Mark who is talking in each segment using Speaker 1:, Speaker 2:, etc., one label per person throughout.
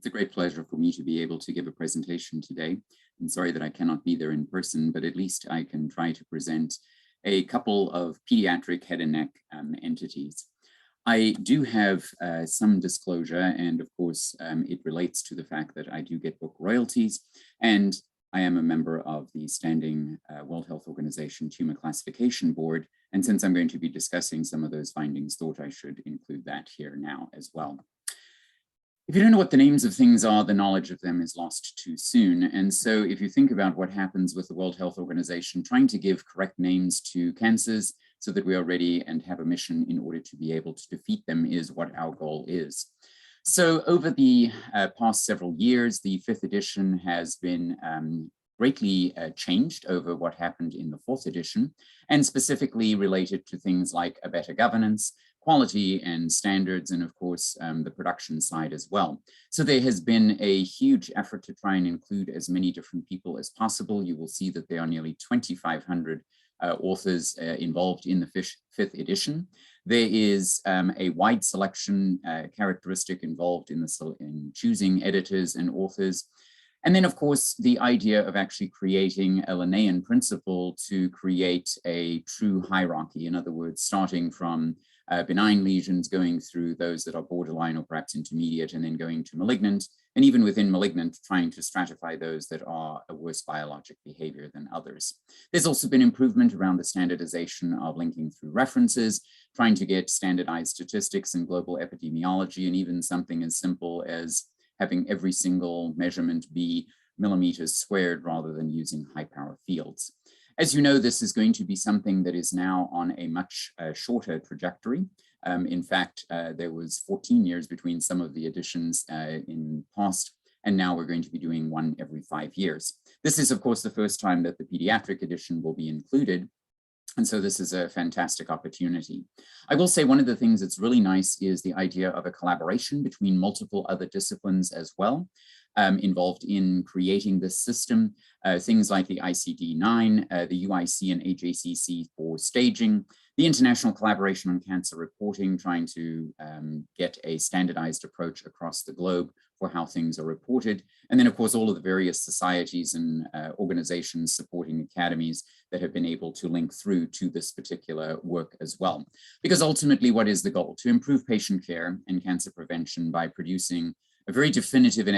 Speaker 1: It's a great pleasure for me to be able to give a presentation today. I'm sorry that I cannot be there in person, but at least I can try to present a couple of pediatric head and neck entities. I do have some disclosure, and of course, it relates to the fact that I do get book royalties, and I am a member of the standing World Health Organization Tumor Classification Board. And since I'm going to be discussing some of those findings, thought I should include that here now as well. If you don't know what the names of things are, the knowledge of them is lost too soon. And so if you think about what happens with the World Health Organization, trying to give correct names to cancers so that we are ready and have a mission in order to be able to defeat them is what our goal is. So over the past several years, the 5th edition has been greatly changed over what happened in the 4th edition, and specifically related to things like a better governance, quality and standards, and of course, the production side as well. So there has been a huge effort to try and include as many different people as possible. You will see that there are nearly 2,500 authors involved in the 5th edition. There is a wide selection characteristic involved in choosing editors and authors. And then, of course, the idea of actually creating a Linnaean principle to create a true hierarchy. In other words, starting from benign lesions, going through those that are borderline or perhaps intermediate, and then going to malignant, and even within malignant, trying to stratify those that are a worse biologic behavior than others. There's also been improvement around the standardization of linking through references, trying to get standardized statistics in global epidemiology, and even something as simple as having every single measurement be millimeters squared rather than using high power fields. As you know, this is going to be something that is now on a much shorter trajectory. In fact, there was 14 years between some of the editions in past, and now we're going to be doing one every 5 years. This is, of course, the first time that the pediatric edition will be included. And so this is a fantastic opportunity. I will say one of the things that's really nice is the idea of a collaboration between multiple other disciplines as well. Involved in creating this system, things like the ICD-9, the UIC and AJCC for staging, the international collaboration on cancer reporting, trying to get a standardized approach across the globe for how things are reported. And then, of course, all of the various societies and organizations supporting academies that have been able to link through to this particular work as well. Because ultimately, what is the goal? To improve patient care and cancer prevention by producing a very definitive and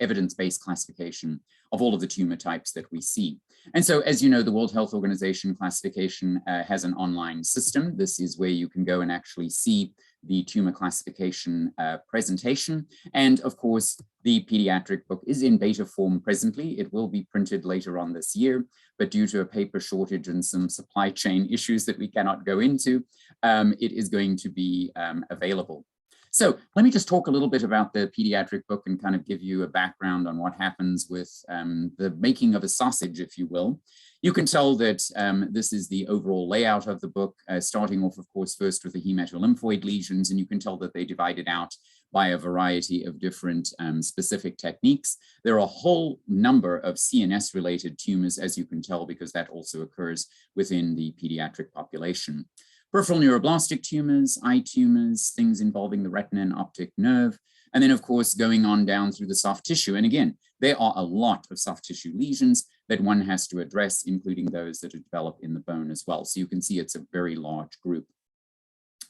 Speaker 1: evidence-based classification of all of the tumor types that we see. And so, as you know, the World Health Organization classification has an online system. This is where you can go and actually see the tumor classification presentation. And of course, the pediatric book is in beta form presently. It will be printed later on this year, but due to a paper shortage and some supply chain issues that we cannot go into, it is going to be available. So let me just talk a little bit about the pediatric book and kind of give you a background on what happens with the making of a sausage, if you will. You can tell that this is the overall layout of the book, starting off, of course, first with the hematolymphoid lesions, and you can tell that they divided out by a variety of different specific techniques. There are a whole number of CNS-related tumors, as you can tell, because that also occurs within the pediatric population. Peripheral neuroblastic tumors, eye tumors, things involving the retina and optic nerve, and then, of course, going on down through the soft tissue. And again, there are a lot of soft tissue lesions that one has to address, including those that are developed in the bone as well. So you can see it's a very large group.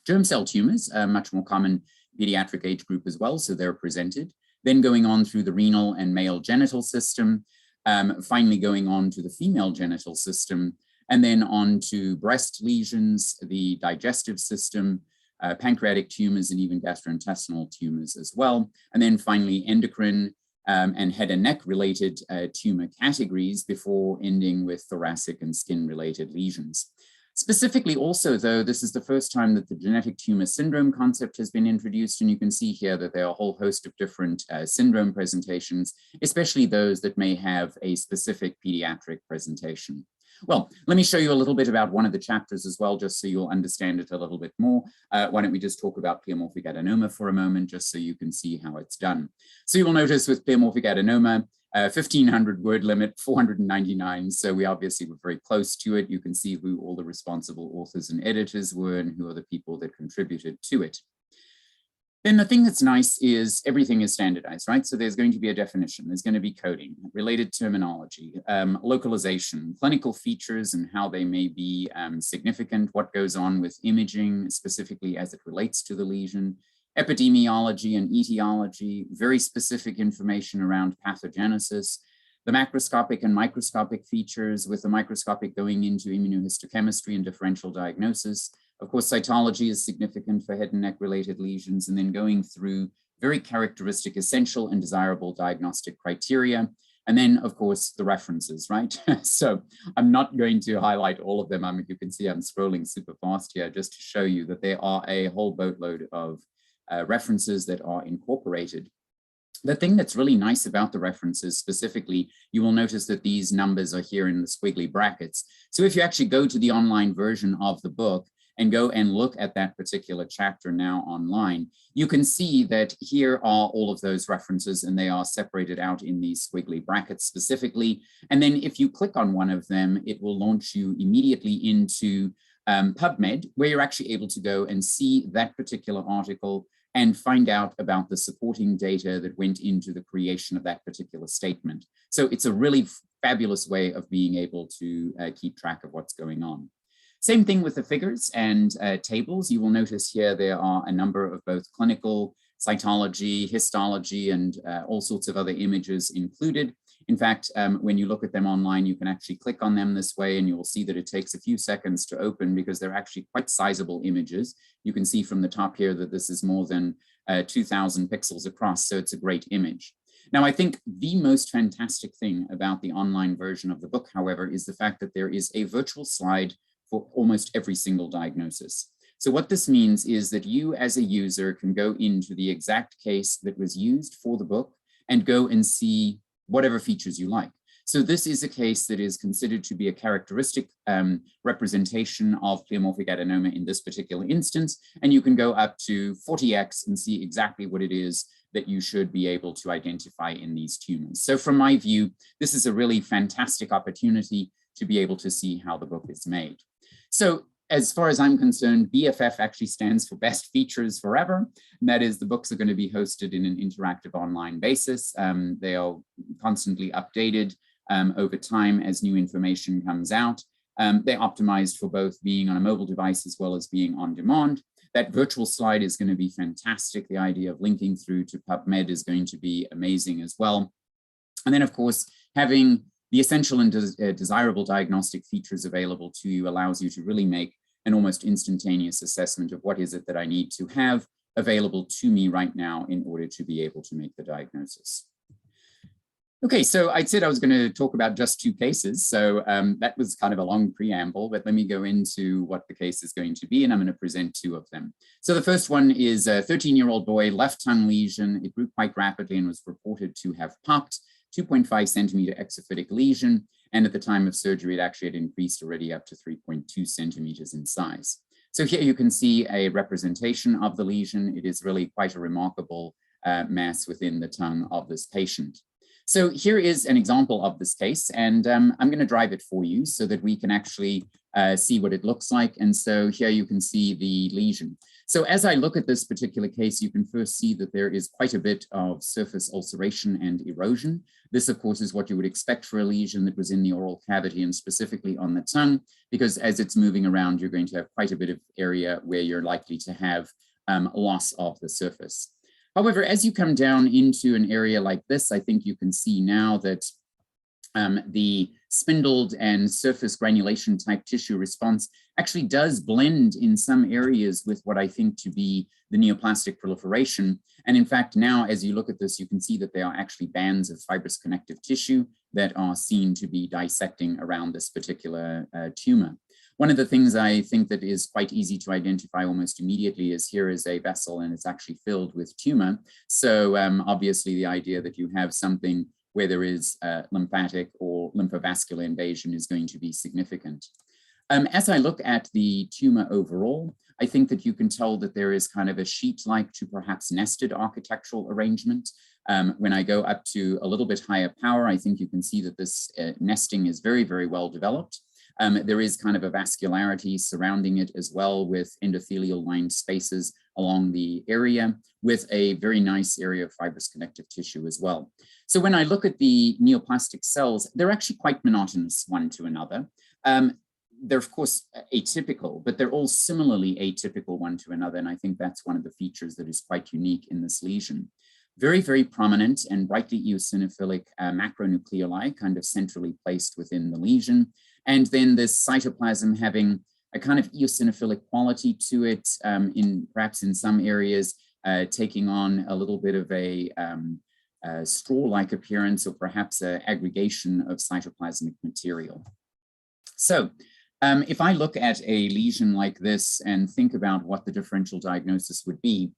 Speaker 1: Germ cell tumors, a much more common pediatric age group as well, so they're presented. Then going on through the renal and male genital system, finally going on to the female genital system, and then on to breast lesions, the digestive system, pancreatic tumors, and even gastrointestinal tumors as well. And then finally endocrine and head and neck related tumor categories before ending with thoracic and skin related lesions. Specifically also, though, this is the first time that the genetic tumor syndrome concept has been introduced, and you can see here that there are a whole host of different syndrome presentations, especially those that may have a specific pediatric presentation. Well, let me show you a little bit about one of the chapters as well, just so you'll understand it a little bit more. Why don't we just talk about pleomorphic adenoma for a moment, just so you can see how it's done. So you will notice with pleomorphic adenoma, 1,500 word limit, 499. So we obviously were very close to it. You can see who all the responsible authors and editors were and who are the people that contributed to it. Then the thing that's nice is everything is standardized, right? So there's going to be a definition, there's going to be coding, related terminology, localization, clinical features and how they may be significant, what goes on with imaging, specifically as it relates to the lesion, epidemiology and etiology, very specific information around pathogenesis, the macroscopic and microscopic features, with the microscopic going into immunohistochemistry and differential diagnosis. Of course, cytology is significant for head and neck related lesions, and then going through very characteristic, essential and desirable diagnostic criteria. And then, of course, the references, right? So I'm not going to highlight all of them. I mean, you can see I'm scrolling super fast here just to show you that there are a whole boatload of references that are incorporated. The thing that's really nice about the references specifically, you will notice that these numbers are here in the squiggly brackets. So if you actually go to the online version of the book and go and look at that particular chapter now online, you can see that here are all of those references and they are separated out in these squiggly brackets specifically. And then if you click on one of them, it will launch you immediately into PubMed, where you're actually able to go and see that particular article and find out about the supporting data that went into the creation of that particular statement. So it's a really fabulous way of being able to keep track of what's going on. Same thing with the figures and tables. You will notice here there are a number of both clinical, cytology, histology, and all sorts of other images included. In fact, when you look at them online, you can actually click on them this way and you will see that it takes a few seconds to open because they're actually quite sizable images. You can see from the top here that this is more than 2,000 pixels across, so it's a great image. Now, I think the most fantastic thing about the online version of the book, however, is the fact that there is a virtual slide for almost every single diagnosis. So what this means is that you as a user can go into the exact case that was used for the book and go and see whatever features you like. So this is a case that is considered to be a characteristic representation of pleomorphic adenoma in this particular instance, and you can go up to 40x and see exactly what it is that you should be able to identify in these tumors. So from my view, this is a really fantastic opportunity to be able to see how the book is made. So as far as I'm concerned, BFF actually stands for Best Features Forever. And that is, the books are going to be hosted in an interactive online basis. They are constantly updated over time as new information comes out. They're optimized for both being on a mobile device as well as being on demand. That virtual slide is going to be fantastic. The idea of linking through to PubMed is going to be amazing as well. And then, of course, having the essential and desirable diagnostic features available to you allows you to really make an almost instantaneous assessment of what is it that I need to have available to me right now in order to be able to make the diagnosis. Okay, so I said I was going to talk about just two cases. So that was kind of a long preamble, but let me go into what the case is going to be, and I'm going to present two of them. So the first one is a 13-year-old boy, left tongue lesion. It grew quite rapidly and was reported to have popped, 2.5 centimeter exophytic lesion. And at the time of surgery, it actually had increased already up to 3.2 centimeters in size. So here you can see a representation of the lesion. It is really quite a remarkable mass within the tongue of this patient. So here is an example of this case, and I'm going to drive it for you so that we can actually see what it looks like. And so here you can see the lesion. So as I look at this particular case, you can first see that there is quite a bit of surface ulceration and erosion. This, of course, is what you would expect for a lesion that was in the oral cavity and specifically on the tongue, because as it's moving around, you're going to have quite a bit of area where you're likely to have loss of the surface. However, as you come down into an area like this, I think you can see now that the spindled and surface granulation type tissue response actually does blend in some areas with what I think to be the neoplastic proliferation. And in fact, now as you look at this, you can see that there are actually bands of fibrous connective tissue that are seen to be dissecting around this particular tumor. One of the things I think that is quite easy to identify almost immediately is here is a vessel and it's actually filled with tumor. So obviously the idea that you have something where there is lymphatic or lymphovascular invasion is going to be significant. As I look at the tumor overall, I think that you can tell that there is kind of a sheet-like to perhaps nested architectural arrangement. When I go up to a little bit higher power, I think you can see that this nesting is very, very well developed. There is kind of a vascularity surrounding it as well with endothelial lined spaces along the area with a very nice area of fibrous connective tissue as well. So when I look at the neoplastic cells, they're actually quite monotonous one to another. They're of course atypical, but they're all similarly atypical one to another. And I think that's one of the features that is quite unique in this lesion. Very, very prominent and brightly eosinophilic macronucleoli kind of centrally placed within the lesion. And then this cytoplasm having a kind of eosinophilic quality to it, perhaps in some areas, taking on a little bit of a straw-like appearance, or perhaps an aggregation of cytoplasmic material. So if I look at a lesion like this and think about what the differential diagnosis would be,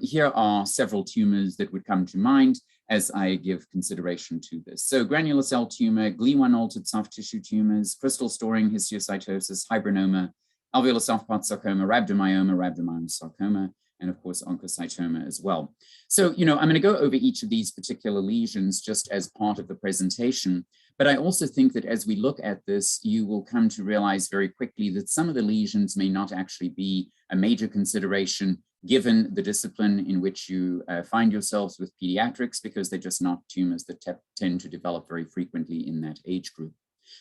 Speaker 1: here are several tumors that would come to mind as I give consideration to this. So granular cell tumor, Gli1 altered soft tissue tumors, crystal storing histiocytosis, hibrinoma, alveolar soft part sarcoma, rhabdomyoma, rhabdomyosarcoma, and of course oncocytoma as well. So, I'm going to go over each of these particular lesions just as part of the presentation, but I also think that as we look at this, you will come to realize very quickly that some of the lesions may not actually be a major consideration given the discipline in which you find yourselves with pediatrics, because they're just not tumors that tend to develop very frequently in that age group.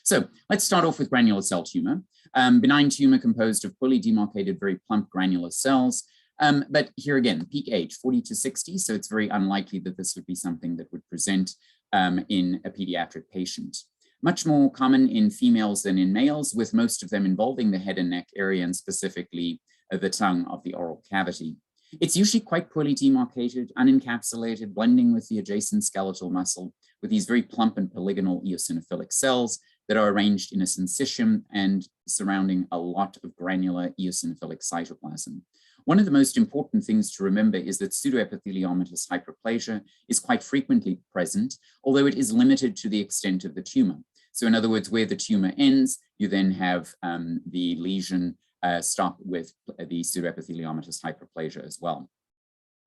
Speaker 1: So let's start off with granular cell tumor. Benign tumor composed of poorly demarcated, very plump granular cells. But here again, peak age, 40 to 60, so it's very unlikely that this would be something that would present in a pediatric patient. Much more common in females than in males, with most of them involving the head and neck area and specifically the tongue of the oral cavity. It's usually quite poorly demarcated, unencapsulated, blending with the adjacent skeletal muscle, with these very plump and polygonal eosinophilic cells that are arranged in a syncytium and surrounding a lot of granular eosinophilic cytoplasm. One of the most important things to remember is that pseudoepitheliomatous hyperplasia is quite frequently present, although it is limited to the extent of the tumor. So in other words, where the tumor ends, you then have the lesion stop with the pseudoepitheliomatous hyperplasia as well.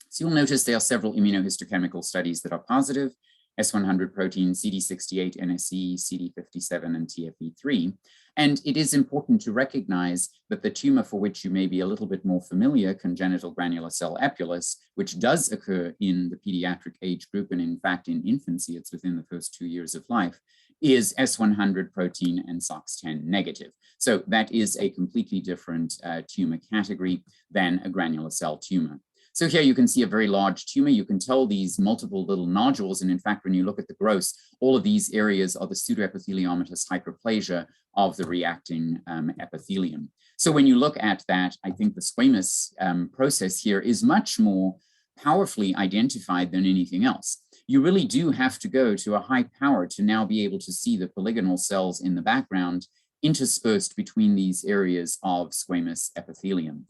Speaker 1: So you'll notice there are several immunohistochemical studies that are positive: S100 protein, CD68, NSE, CD57, and TFE3. And it is important to recognize that the tumor for which you may be a little bit more familiar, congenital granular cell epulis, which does occur in the pediatric age group, and in fact in infancy, it's within the first 2 years of life, is S100 protein and SOX10 negative. So that is a completely different tumor category than a granular cell tumor. So here you can see a very large tumor. You can tell these multiple little nodules. And in fact, when you look at the gross, all of these areas are the pseudoepitheliomatous hyperplasia of the reacting epithelium. So when you look at that, I think the squamous process here is much more powerfully identified than anything else. You really do have to go to a high power to now be able to see the polygonal cells in the background interspersed between these areas of squamous epithelium.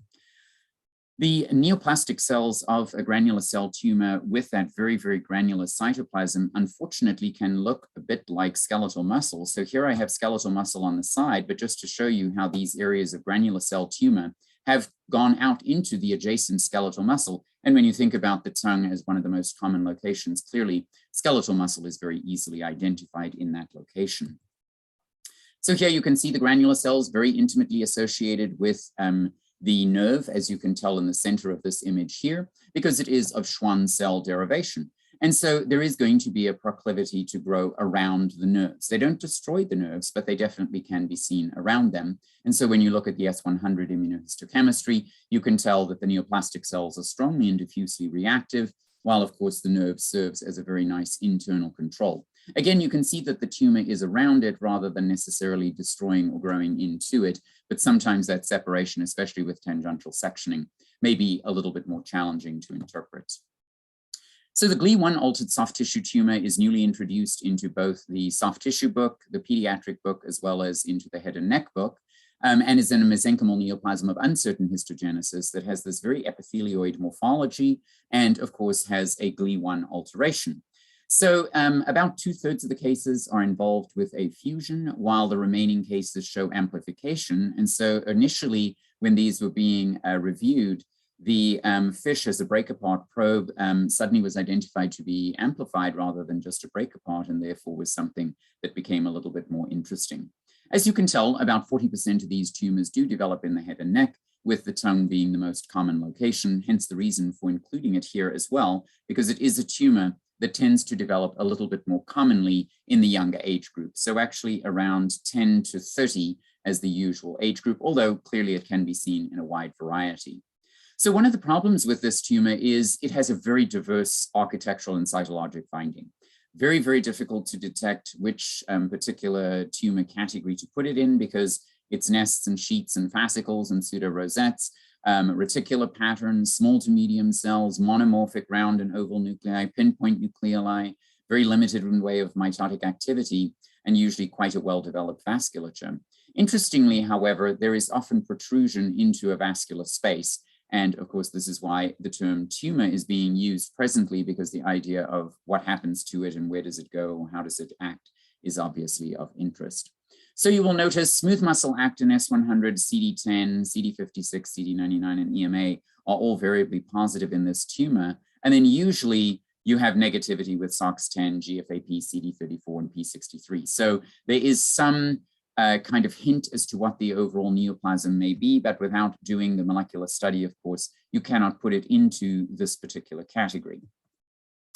Speaker 1: The neoplastic cells of a granular cell tumor with that very, very granular cytoplasm, unfortunately, can look a bit like skeletal muscle. So here I have skeletal muscle on the side, but just to show you how these areas of granular cell tumor have gone out into the adjacent skeletal muscle. And when you think about the tongue as one of the most common locations, clearly skeletal muscle is very easily identified in that location. So here you can see the granular cells very intimately associated with the nerve, as you can tell in the center of this image here, because it is of Schwann cell derivation. And so there is going to be a proclivity to grow around the nerves. They don't destroy the nerves, but they definitely can be seen around them. And so when you look at the S100 immunohistochemistry, you can tell that the neoplastic cells are strongly and diffusely reactive, while of course the nerve serves as a very nice internal control. Again, you can see that the tumor is around it rather than necessarily destroying or growing into it, but sometimes that separation, especially with tangential sectioning, may be a little bit more challenging to interpret. So the Gli1 altered soft tissue tumor is newly introduced into both the soft tissue book, the pediatric book, as well as into the head and neck book, and is in a mesenchymal neoplasm of uncertain histogenesis that has this very epithelioid morphology and, of course, has a Gli1 alteration. So about 2/3 of the cases are involved with a fusion, while the remaining cases show amplification. And so initially, when these were being reviewed, the FISH as a break-apart probe suddenly was identified to be amplified rather than just a break-apart, and therefore was something that became a little bit more interesting. As you can tell, about 40% of these tumors do develop in the head and neck, with the tongue being the most common location, hence the reason for including it here as well, because it is a tumor that tends to develop a little bit more commonly in the younger age group. So actually around 10 to 30 as the usual age group, although clearly it can be seen in a wide variety. So one of the problems with this tumor is it has a very diverse architectural and cytologic finding. Very, very difficult to detect which particular tumor category to put it in, because it's nests and sheets and fascicles and pseudo-rosettes, reticular patterns, small to medium cells, monomorphic round and oval nuclei, pinpoint nucleoli, very limited in way of mitotic activity, and usually quite a well-developed vasculature. Interestingly, however, there is often protrusion into a vascular space. And of course, this is why the term tumor is being used presently, because the idea of what happens to it and where does it go, how does it act, is obviously of interest. So you will notice smooth muscle actin, S100, CD10, CD56, CD99, and EMA are all variably positive in this tumor. And then usually you have negativity with SOX10, GFAP, CD34, and P63. So there is some kind of hint as to what the overall neoplasm may be, but without doing the molecular study, of course, you cannot put it into this particular category.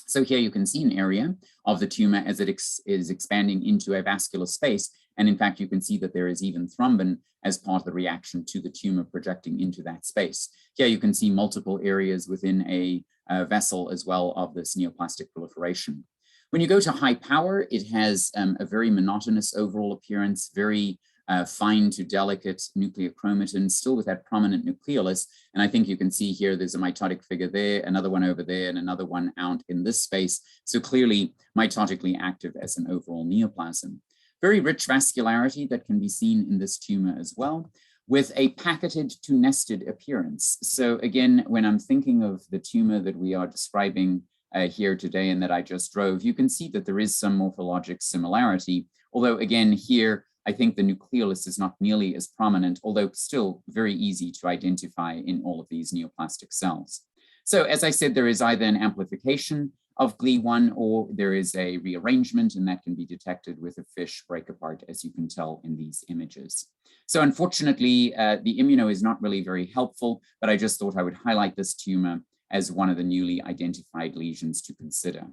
Speaker 1: So here you can see an area of the tumor as it is expanding into a vascular space. And in fact, you can see that there is even thrombin as part of the reaction to the tumor projecting into that space. Here you can see multiple areas within a vessel as well of this neoplastic proliferation. When you go to high power, it has a very monotonous overall appearance, very fine to delicate nuclear chromatin, still with that prominent nucleolus. And I think you can see here, there's a mitotic figure there, another one over there, and another one out in this space. So clearly mitotically active as an overall neoplasm. Very rich vascularity that can be seen in this tumor as well, with a packeted to nested appearance. So again, when I'm thinking of the tumor that we are describing here today and that I just drove, you can see that there is some morphologic similarity. Although again, here, I think the nucleolus is not nearly as prominent, although still very easy to identify in all of these neoplastic cells. So as I said, there is either an amplification of GLI1 or there is a rearrangement, and that can be detected with a fish break apart, as you can tell in these images. So unfortunately, the immuno is not really very helpful, but I just thought I would highlight this tumor as one of the newly identified lesions to consider.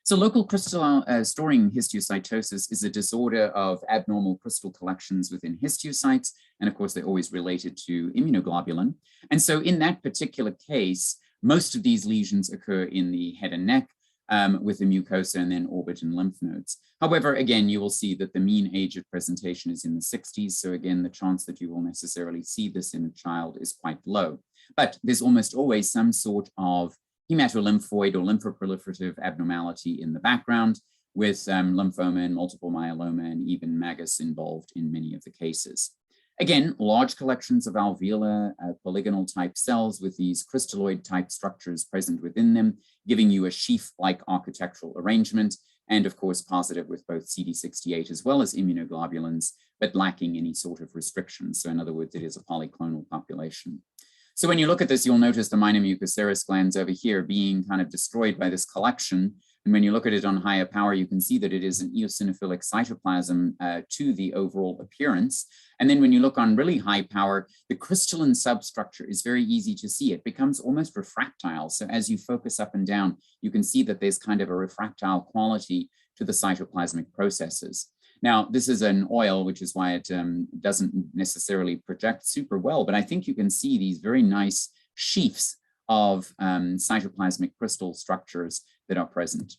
Speaker 1: So local crystal storing histiocytosis is a disorder of abnormal crystal collections within histiocytes. And of course, they're always related to immunoglobulin. And so in that particular case, most of these lesions occur in the head and neck with the mucosa and then orbit and lymph nodes. However, again, you will see that the mean age of presentation is in the 60s. So again, the chance that you will necessarily see this in a child is quite low. But there's almost always some sort of hematolymphoid or lymphoproliferative abnormality in the background, with lymphoma and multiple myeloma and even magus involved in many of the cases. Again, large collections of alveolar polygonal type cells with these crystalloid type structures present within them, giving you a sheath-like architectural arrangement, and of course positive with both CD68 as well as immunoglobulins, but lacking any sort of restrictions. So in other words, it is a polyclonal population. So when you look at this, you'll notice the minor mucocerous glands over here being kind of destroyed by this collection. And when you look at it on higher power, you can see that it is an eosinophilic cytoplasm to the overall appearance. And then when you look on really high power, the crystalline substructure is very easy to see. It becomes almost refractile. So as you focus up and down, you can see that there's kind of a refractile quality to the cytoplasmic processes. Now, this is an oil, which is why it doesn't necessarily project super well, but I think you can see these very nice sheaths of cytoplasmic crystal structures that are present.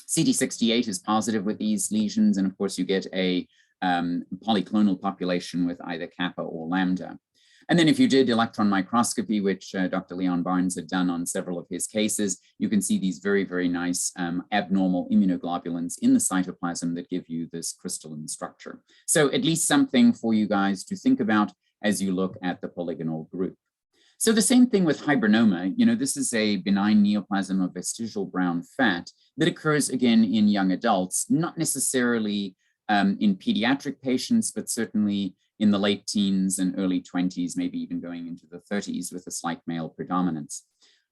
Speaker 1: CD68 is positive with these lesions, and of course you get a polyclonal population with either kappa or lambda. And then if you did electron microscopy, which Dr. Leon Barnes had done on several of his cases, you can see these very, very nice abnormal immunoglobulins in the cytoplasm that give you this crystalline structure. So at least something for you guys to think about as you look at the polygonal group. So the same thing with hibernoma. You know, this is a benign neoplasm of vestigial brown fat that occurs again in young adults, not necessarily in pediatric patients, but certainly in the late teens and early 20s, maybe even going into the 30s with a slight male predominance.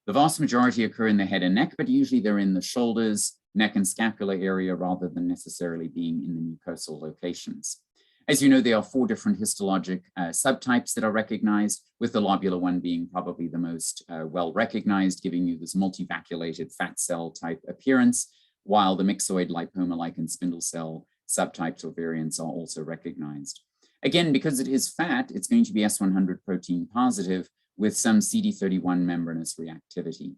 Speaker 1: The vast majority occur in the head and neck, but usually they're in the shoulders, neck and scapular area rather than necessarily being in the mucosal locations. As you know, there are 4 different histologic subtypes that are recognized, with the lobular one being probably the most well recognized, giving you this multivaculated fat cell type appearance, while the myxoid, lipoma-like, and spindle cell subtypes or variants are also recognized. Again, because it is fat, it's going to be S100 protein positive with some CD31 membranous reactivity.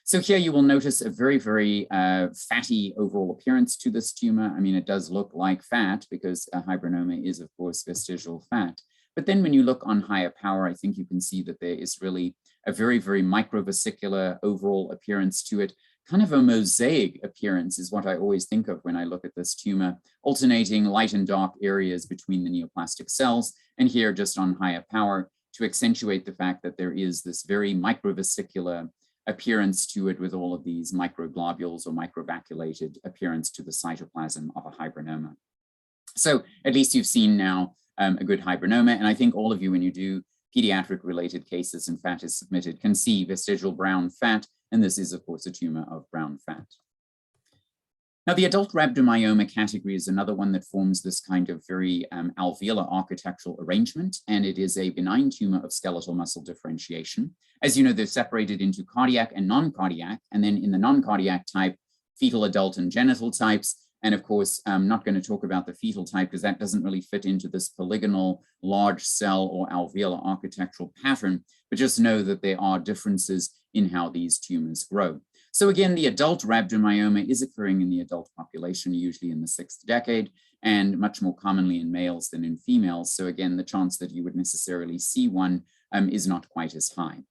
Speaker 1: So here you will notice a very, very fatty overall appearance to this tumor. I mean, it does look like fat because a hybrinoma is, of course, vestigial fat. But then when you look on higher power, I think you can see that there is really a very, very microvesicular overall appearance to it. Kind of a mosaic appearance is what I always think of when I look at this tumor, alternating light and dark areas between the neoplastic cells. And here, just on higher power, to accentuate the fact that there is this very microvesicular appearance to it with all of these microglobules or microvaculated appearance to the cytoplasm of a hybrinoma. So at least you've seen now a good hybrinoma. And I think all of you, when you do pediatric related cases and fat is submitted, can see vestigial brown fat. And this is, of course, a tumor of brown fat. Now, the adult rhabdomyoma category is another one that forms this kind of very alveolar architectural arrangement, and it is a benign tumor of skeletal muscle differentiation. As you know, they're separated into cardiac and non-cardiac, and then in the non-cardiac type, fetal, adult, and genital types. And of course, I'm not going to talk about the fetal type because that doesn't really fit into this polygonal large cell or alveolar architectural pattern, but just know that there are differences in how these tumors grow. So again, the adult rhabdomyoma is occurring in the adult population, usually in the 6th decade, and much more commonly in males than in females. So again, the chance that you would necessarily see one is not quite as high.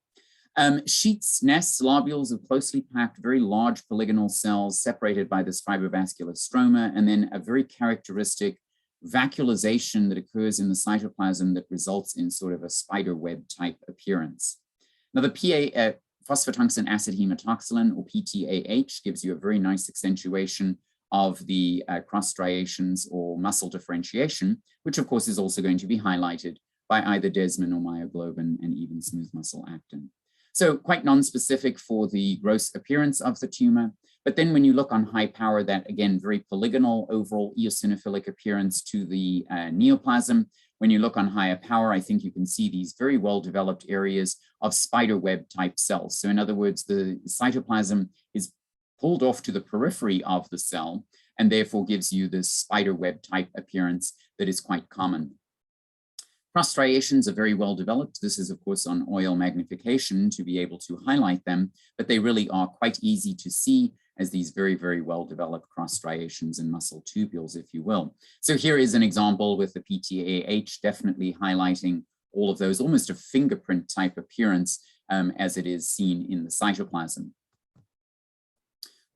Speaker 1: Sheets, nests, lobules of closely packed, very large polygonal cells separated by this fibrovascular stroma, and then a very characteristic vacuolization that occurs in the cytoplasm that results in sort of a spider web type appearance. Now, the phosphotungsten acid hematoxylin, or PTAH, gives you a very nice accentuation of the cross striations or muscle differentiation, which of course is also going to be highlighted by either desmin or myoglobin and even smooth muscle actin. So quite non-specific for the gross appearance of the tumor. But then when you look on high power, that again, very polygonal overall eosinophilic appearance to the neoplasm. When you look on higher power, I think you can see these very well-developed areas of spider web type cells. So in other words, the cytoplasm is pulled off to the periphery of the cell and therefore gives you this spider web type appearance that is quite common. Cross striations are very well developed. This is, of course, on oil magnification to be able to highlight them, but they really are quite easy to see as these very, very well-developed cross striations and muscle tubules, if you will. So here is an example with the PTAH definitely highlighting all of those, almost a fingerprint type appearance as it is seen in the cytoplasm.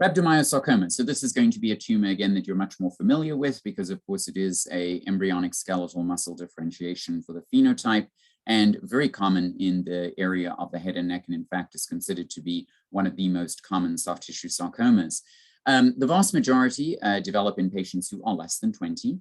Speaker 1: Rhabdomyosarcoma. So this is going to be a tumor, again, that you're much more familiar with because, of course, it is a embryonic skeletal muscle differentiation for the phenotype and very common in the area of the head and neck, and in fact is considered to be one of the most common soft tissue sarcomas. The vast majority develop in patients who are less than 20,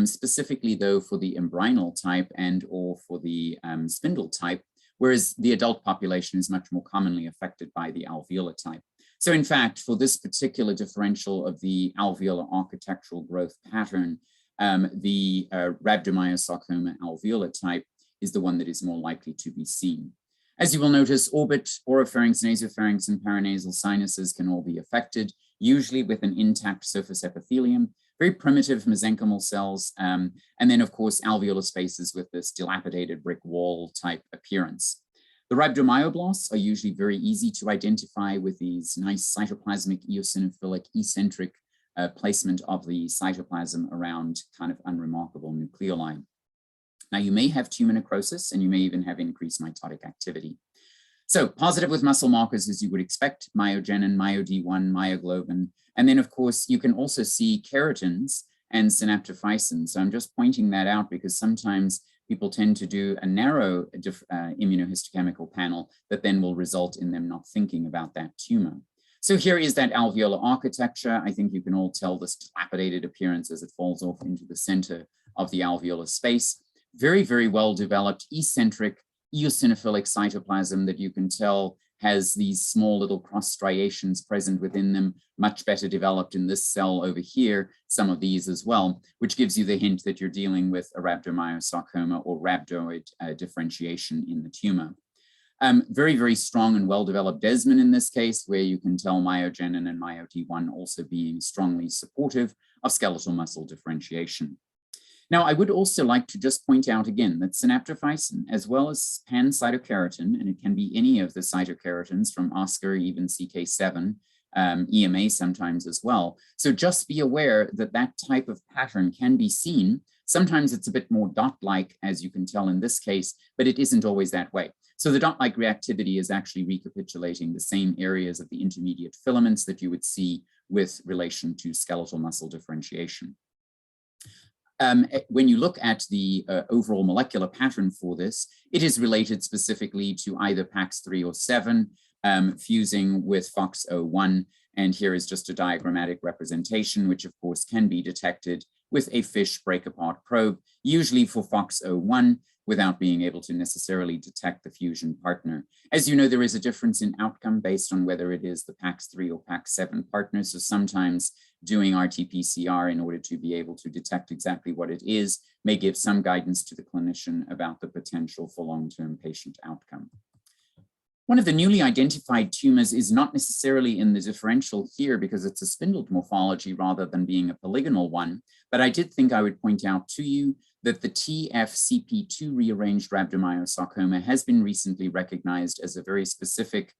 Speaker 1: specifically though for the embryonal type and or for the spindle type, whereas the adult population is much more commonly affected by the alveolar type. So in fact, for this particular differential of the alveolar architectural growth pattern, the rhabdomyosarcoma alveolar type is the one that is more likely to be seen. As you will notice, orbit, oropharynx, nasopharynx, and paranasal sinuses can all be affected, usually with an intact surface epithelium, very primitive mesenchymal cells, and then of course alveolar spaces with this dilapidated brick wall type appearance. The rhabdomyoblasts are usually very easy to identify with these nice cytoplasmic eosinophilic eccentric placement of the cytoplasm around kind of unremarkable nucleoli. Now, you may have tumor necrosis and you may even have increased mitotic activity. So positive with muscle markers, as you would expect, myogenin, myod1, myoglobin. And then, of course, you can also see keratins and synaptophysin. So I'm just pointing that out because sometimes people tend to do a narrow immunohistochemical panel that then will result in them not thinking about that tumor. So here is that alveolar architecture. I think you can all tell this dilapidated appearance as it falls off into the center of the alveolar space. Very, very well developed eccentric eosinophilic cytoplasm that you can tell has these small little cross striations present within them, much better developed in this cell over here, some of these as well, which gives you the hint that you're dealing with a rhabdomyosarcoma or rhabdoid differentiation in the tumor. Very, very strong and well-developed desmin in this case, where you can tell myogenin and MyoD1 also being strongly supportive of skeletal muscle differentiation. Now, I would also like to just point out again that synaptophysin, as well as pan-cytokeratin, and it can be any of the cytokeratins from Oscar, even CK7, EMA sometimes as well. So just be aware that that type of pattern can be seen. Sometimes it's a bit more dot-like, as you can tell in this case, but it isn't always that way. So the dot-like reactivity is actually recapitulating the same areas of the intermediate filaments that you would see with relation to skeletal muscle differentiation. When you look at the overall molecular pattern for this, it is related specifically to either PAX3 or 7 fusing with FOXO1. And here is just a diagrammatic representation, which of course can be detected with a FISH break-apart probe, usually for FOXO1, without being able to necessarily detect the fusion partner. As you know, there is a difference in outcome based on whether it is the PAX3 or PAX7 partner. So sometimes doing RT-PCR in order to be able to detect exactly what it is may give some guidance to the clinician about the potential for long-term patient outcome. One of the newly identified tumors is not necessarily in the differential here because it's a spindled morphology rather than being a polygonal one, but I did think I would point out to you that the TFCP2-rearranged Rhabdomyosarcoma has been recently recognized as a very specific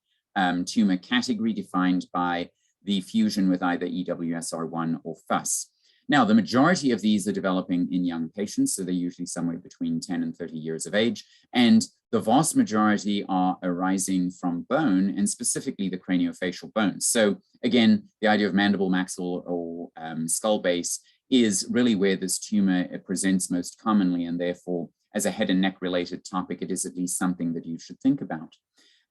Speaker 1: tumor category defined by the fusion with either EWSR1 or FUS. Now, the majority of these are developing in young patients, so they're usually somewhere between 10 and 30 years of age, and the vast majority are arising from bone, and specifically the craniofacial bones. So again, the idea of mandible, maxilla, or skull base is really where this tumor presents most commonly, and therefore, as a head and neck related topic, it is at least something that you should think about.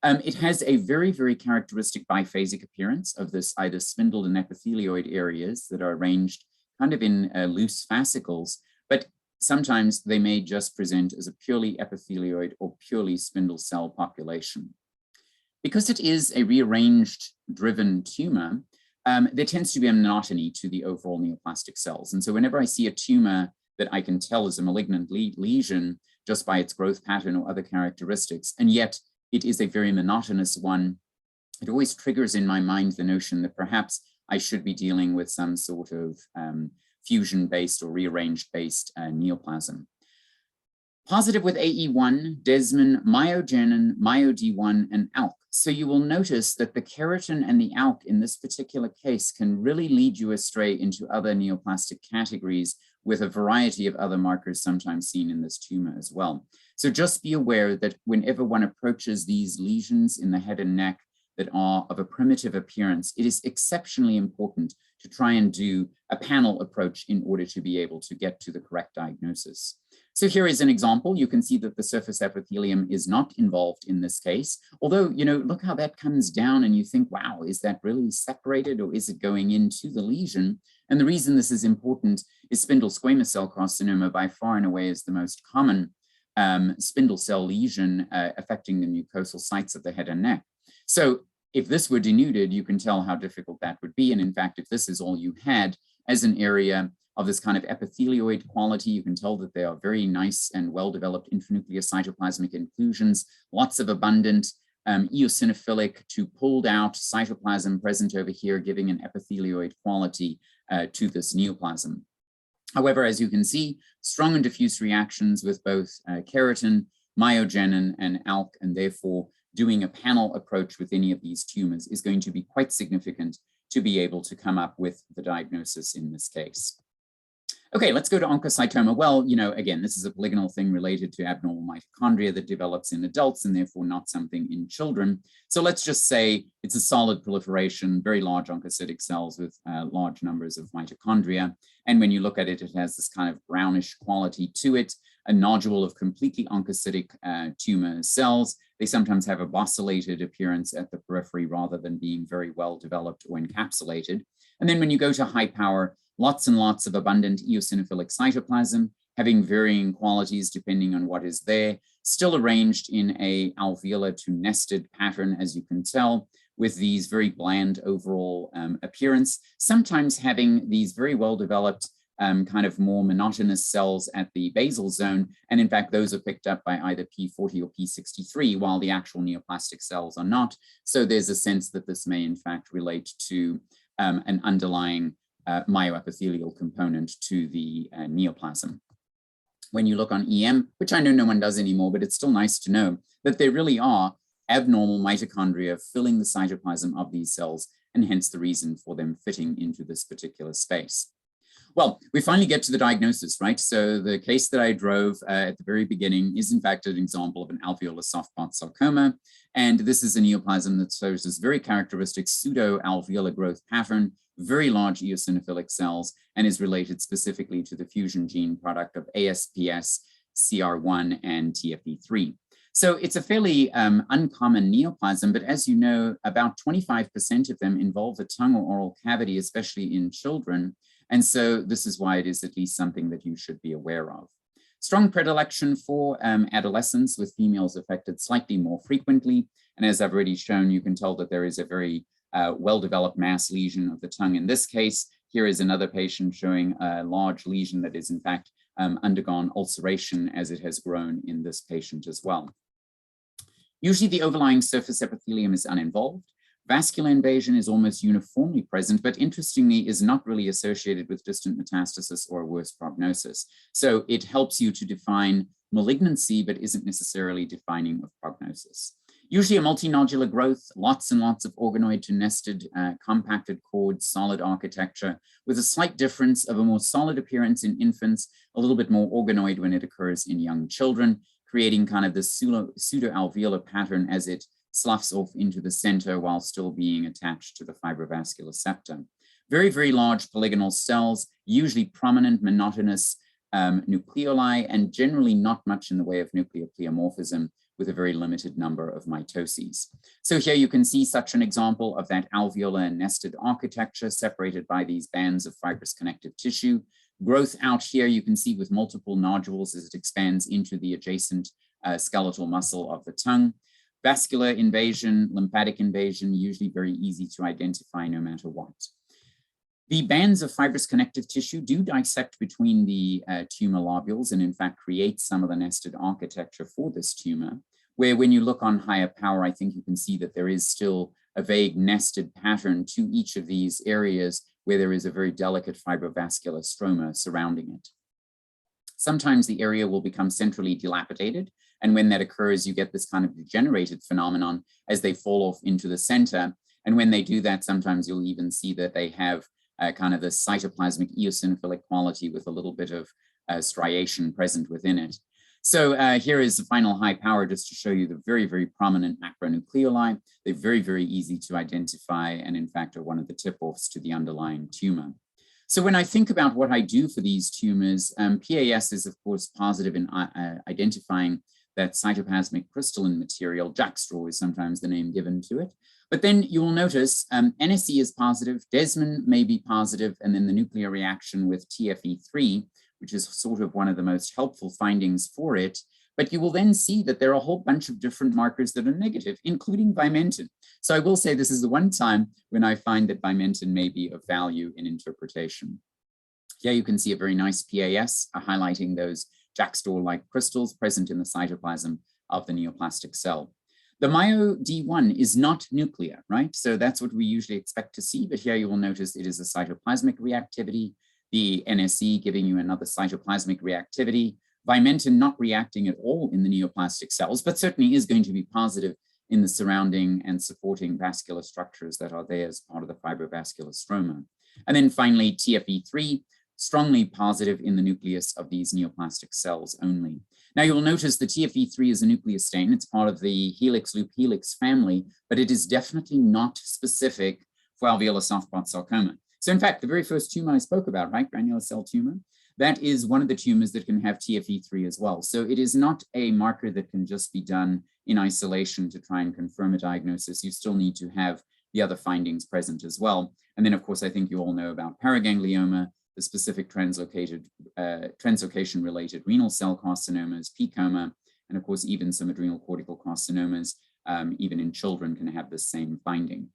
Speaker 1: It has a very, very characteristic biphasic appearance of this either spindled and epithelioid areas that are arranged kind of in loose fascicles, but sometimes they may just present as a purely epithelioid or purely spindle cell population. Because it is a rearranged driven tumor, there tends to be a monotony to the overall neoplastic cells. And so whenever I see a tumor that I can tell is a malignant lesion just by its growth pattern or other characteristics, and yet it is a very monotonous one, it always triggers in my mind the notion that perhaps I should be dealing with some sort of fusion-based or rearranged-based neoplasm. Positive with AE1, desmin, myogenin, MyoD1, and ALK. So you will notice that the keratin and the ALK in this particular case can really lead you astray into other neoplastic categories with a variety of other markers sometimes seen in this tumor as well. So just be aware that whenever one approaches these lesions in the head and neck that are of a primitive appearance, it is exceptionally important to try and do a panel approach in order to be able to get to the correct diagnosis. So here is an example. You can see that the surface epithelium is not involved in this case, although, you know, look how that comes down and you think, wow, is that really separated or is it going into the lesion? And the reason this is important is spindle squamous cell carcinoma by far and away is the most common spindle cell lesion affecting the mucosal sites of the head and neck. So if this were denuded, you can tell how difficult that would be. And in fact, if this is all you had as an area of this kind of epithelioid quality, you can tell that they are very nice and well-developed intranuclear cytoplasmic inclusions, lots of abundant eosinophilic to pulled out cytoplasm present over here, giving an epithelioid quality to this neoplasm. However, as you can see, strong and diffuse reactions with both keratin, myogenin, and ALK, and therefore doing a panel approach with any of these tumors is going to be quite significant to be able to come up with the diagnosis in this case. Okay, let's go to oncocytoma. Well, you know, again, this is a polygonal thing related to abnormal mitochondria that develops in adults and therefore not something in children. So let's just say it's a solid proliferation, very large oncocytic cells with large numbers of mitochondria. And when you look at it, it has this kind of brownish quality to it, a nodule of completely oncocytic tumor cells. They sometimes have a bosselated appearance at the periphery rather than being very well developed or encapsulated. And then when you go to high power, lots and lots of abundant eosinophilic cytoplasm, having varying qualities depending on what is there, still arranged in a alveolar to nested pattern, as you can tell, with these very bland overall appearance, sometimes having these very well-developed kind of more monotonous cells at the basal zone. And in fact, those are picked up by either P40 or P63, while the actual neoplastic cells are not. So there's a sense that this may in fact relate to an underlying myoepithelial component to the neoplasm. When you look on EM, which I know no one does anymore, but it's still nice to know that there really are abnormal mitochondria filling the cytoplasm of these cells, and hence the reason for them fitting into this particular space. Well, we finally get to the diagnosis, right? So the case that I drove at the very beginning is in fact an example of an alveolar soft part sarcoma. And this is a neoplasm that shows this very characteristic pseudo-alveolar growth pattern, very large eosinophilic cells, and is related specifically to the fusion gene product of ASPS, CR1, and TFE3. So it's a fairly uncommon neoplasm, but as you know, about 25% of them involve the tongue or oral cavity, especially in children. And so this is why it is at least something that you should be aware of. Strong predilection for adolescents, with females affected slightly more frequently. And as I've already shown, you can tell that there is a very well-developed mass lesion of the tongue in this case. Here is another patient showing a large lesion that is in fact undergone ulceration as it has grown in this patient as well. Usually the overlying surface epithelium is uninvolved. Vascular invasion is almost uniformly present, but interestingly is not really associated with distant metastasis or a worse prognosis. So it helps you to define malignancy, but isn't necessarily defining of prognosis. Usually a multinodular growth, lots and lots of organoid to nested, compacted cord, solid architecture, with a slight difference of a more solid appearance in infants, a little bit more organoid when it occurs in young children, creating kind of this pseudo-alveolar pattern as it sloughs off into the center while still being attached to the fibrovascular septum. Very, very large polygonal cells, usually prominent monotonous nucleoli, and generally not much in the way of nuclear pleomorphism, with a very limited number of mitoses. So here you can see such an example of that alveolar nested architecture separated by these bands of fibrous connective tissue. Growth out here you can see with multiple nodules as it expands into the adjacent skeletal muscle of the tongue. Vascular invasion, lymphatic invasion, usually very easy to identify no matter what. The bands of fibrous connective tissue do dissect between the tumor lobules and in fact create some of the nested architecture for this tumor, where when you look on higher power, I think you can see that there is still a vague nested pattern to each of these areas where there is a very delicate fibrovascular stroma surrounding it. Sometimes the area will become centrally dilapidated, and when that occurs, you get this kind of degenerated phenomenon as they fall off into the center. And when they do that, sometimes you'll even see that they have kind of the cytoplasmic eosinophilic quality with a little bit of striation present within it. So here is the final high power just to show you the very, very prominent macronucleoli. They're very, very easy to identify and in fact are one of the tip-offs to the underlying tumor. So when I think about what I do for these tumors, PAS is of course positive in identifying that cytoplasmic crystalline material. Jackstraw is sometimes the name given to it. But then you will notice NSE is positive, Desmond may be positive, and then the nuclear reaction with TFE3, which is sort of one of the most helpful findings for it. But you will then see that there are a whole bunch of different markers that are negative, including Vimentin. So I will say this is the one time when I find that Vimentin may be of value in interpretation. Here you can see a very nice PAS highlighting those jackstraw-like crystals present in the cytoplasm of the neoplastic cell. The MyoD1 is not nuclear, right? So that's what we usually expect to see, but here you will notice it is a cytoplasmic reactivity, the NSE giving you another cytoplasmic reactivity, Vimentin not reacting at all in the neoplastic cells, but certainly is going to be positive in the surrounding and supporting vascular structures that are there as part of the fibrovascular stroma. And then finally, TFE3, strongly positive in the nucleus of these neoplastic cells only. Now you'll notice the TFE3 is a nucleostane. It's part of the helix loop helix family, but it is definitely not specific for alveolar soft part sarcoma. So in fact, the very first tumor I spoke about, right, granular cell tumor, that is one of the tumors that can have TFE3 as well. So it is not a marker that can just be done in isolation to try and confirm a diagnosis. You still need to have the other findings present as well. And then of course, I think you all know about paraganglioma, the specific translocation-related renal cell carcinomas, PCOMA, and of course, even some adrenal cortical carcinomas, even in children, can have the same finding.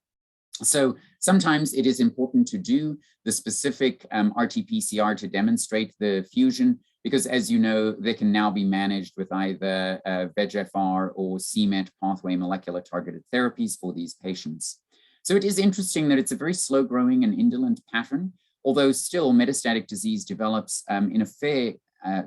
Speaker 1: So sometimes it is important to do the specific RT-PCR to demonstrate the fusion, because as you know, they can now be managed with either VEGFR or c-Met pathway molecular targeted therapies for these patients. So it is interesting that it's a very slow growing and indolent pattern, although still metastatic disease develops in a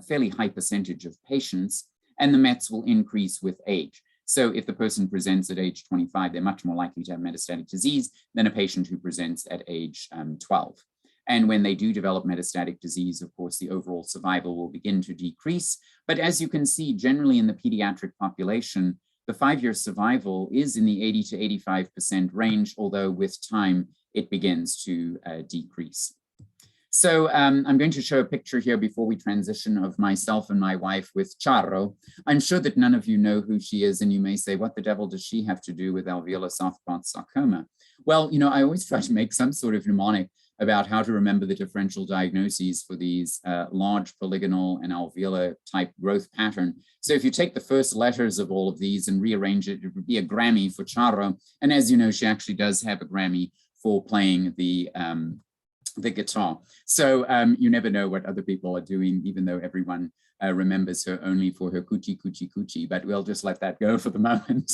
Speaker 1: fairly high percentage of patients, and the Mets will increase with age. So if the person presents at age 25, they're much more likely to have metastatic disease than a patient who presents at age 12. And when they do develop metastatic disease, of course, the overall survival will begin to decrease. But as you can see, generally in the pediatric population, the 5-year survival is in the 80 to 85% range, although with time, it begins to decrease. So I'm going to show a picture here before we transition of myself and my wife with Charro. I'm sure that none of you know who she is, and you may say, what the devil does she have to do with alveolar soft spot sarcoma? Well, you know, I always try to make some sort of mnemonic about how to remember the differential diagnoses for these large polygonal and alveolar type growth pattern. So if you take the first letters of all of these and rearrange it, it would be a Grammy for Charro. And as you know, she actually does have a Grammy for playing the guitar. So you never know what other people are doing, even though everyone remembers her only for her coochie, coochie, coochie, but we'll just let that go for the moment.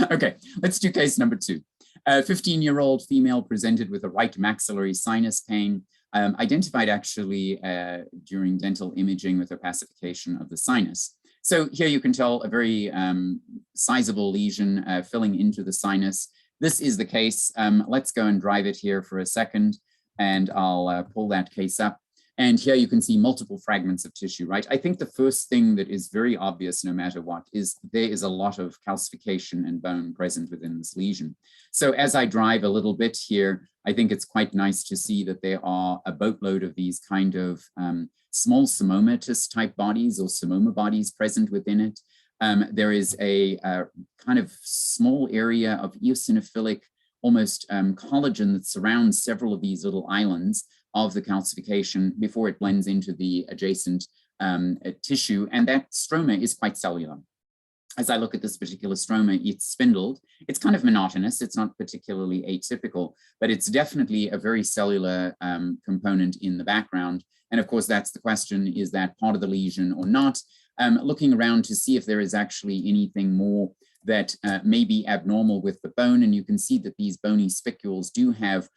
Speaker 1: Okay, let's do case number 2. A 15-year-old female presented with a right maxillary sinus pain, identified actually during dental imaging with opacification of the sinus. So here you can tell a very sizable lesion filling into the sinus. This is the case. Let's go and drive it here for a second, and I'll pull that case up. And here you can see multiple fragments of tissue, right? I think the first thing that is very obvious, no matter what, is there is a lot of calcification and bone present within this lesion. So as I drive a little bit here, I think it's quite nice to see that there are a boatload of these kind of small psammomatous type bodies or psammoma bodies present within it. There is a kind of small area of eosinophilic, almost collagen that surrounds several of these little islands of the calcification before it blends into the adjacent tissue. And that stroma is quite cellular. As I look at this particular stroma, it's spindled. It's kind of monotonous. It's not particularly atypical, but it's definitely a very cellular component in the background. And of course, that's the question, is that part of the lesion or not? Looking around to see if there is actually anything more that may be abnormal with the bone. And you can see that these bony spicules do have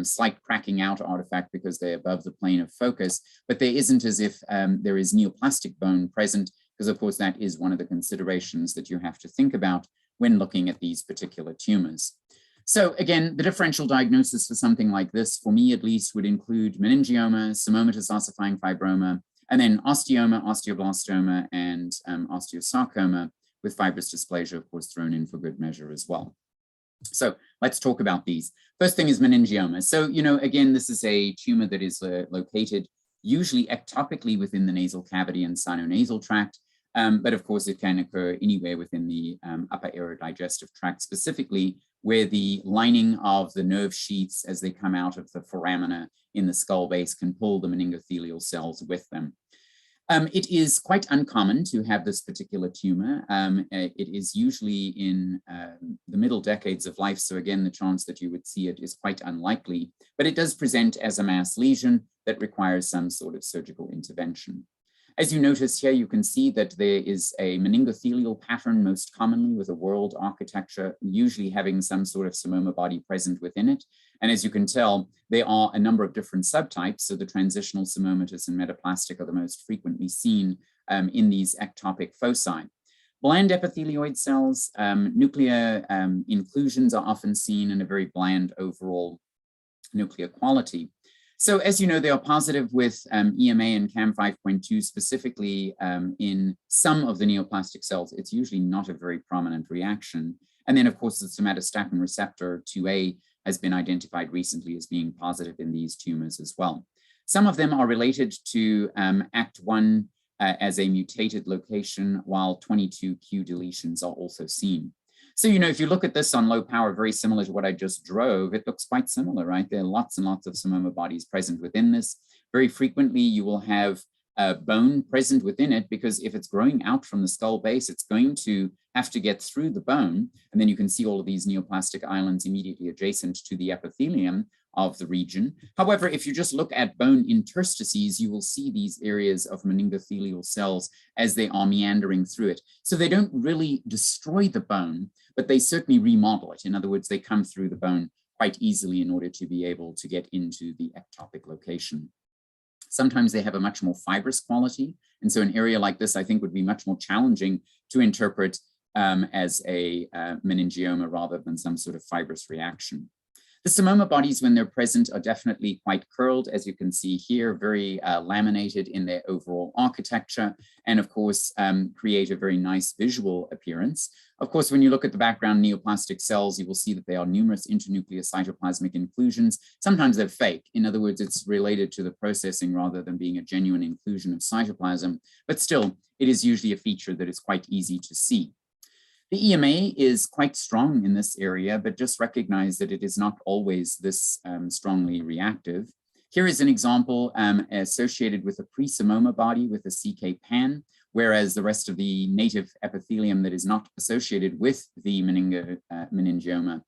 Speaker 1: slight cracking out artifact because they're above the plane of focus, but there isn't as if there is neoplastic bone present, because of course that is one of the considerations that you have to think about when looking at these particular tumors. So again, the differential diagnosis for something like this, for me at least, would include meningioma, psammomatous ossifying fibroma, and then osteoma, osteoblastoma, and osteosarcoma, with fibrous dysplasia, of course, thrown in for good measure as well. So let's talk about these. First thing is meningioma. So, you know, again, this is a tumor that is located usually ectopically within the nasal cavity and sinonasal tract, but of course it can occur anywhere within the upper aerodigestive tract, specifically where the lining of the nerve sheaths as they come out of the foramina in the skull base can pull the meningothelial cells with them. It is quite uncommon to have this particular tumor. It is usually in the middle decades of life. So again, the chance that you would see it is quite unlikely, but it does present as a mass lesion that requires some sort of surgical intervention. As you notice here, you can see that there is a meningothelial pattern, most commonly with a whorled architecture, usually having some sort of psammoma body present within it. And as you can tell, there are a number of different subtypes. So the transitional psammomatous and metaplastic are the most frequently seen in these ectopic foci. Bland epithelioid cells, nuclear inclusions are often seen in a very bland overall nuclear quality. So as you know, they are positive with EMA and CAM 5.2, specifically in some of the neoplastic cells. It's usually not a very prominent reaction. And then of course, the somatostatin receptor 2A has been identified recently as being positive in these tumors as well. Some of them are related to ACT1 as a mutated location, while 22q deletions are also seen. So, you know, if you look at this on low power, very similar to what I just drove, it looks quite similar, right? There are lots and lots of Psammoma bodies present within this. Very frequently, you will have bone present within it, because if it's growing out from the skull base, it's going to have to get through the bone. And then you can see all of these neoplastic islands immediately adjacent to the epithelium of the region. However, if you just look at bone interstices, you will see these areas of meningothelial cells as they are meandering through it. So they don't really destroy the bone, but they certainly remodel it. In other words, they come through the bone quite easily in order to be able to get into the ectopic location. Sometimes they have a much more fibrous quality. And so an area like this, I think, would be much more challenging to interpret as a meningioma rather than some sort of fibrous reaction. The Psammoma bodies, when they're present, are definitely quite curled, as you can see here, very laminated in their overall architecture, and of course, create a very nice visual appearance. Of course, when you look at the background neoplastic cells, you will see that they are numerous internuclear cytoplasmic inclusions. Sometimes they're fake. In other words, it's related to the processing rather than being a genuine inclusion of cytoplasm, but still, it is usually a feature that is quite easy to see. The EMA is quite strong in this area, but just recognize that it is not always this strongly reactive. Here is an example associated with a pre-Psammoma body with a CK pan, whereas the rest of the native epithelium that is not associated with the meningioma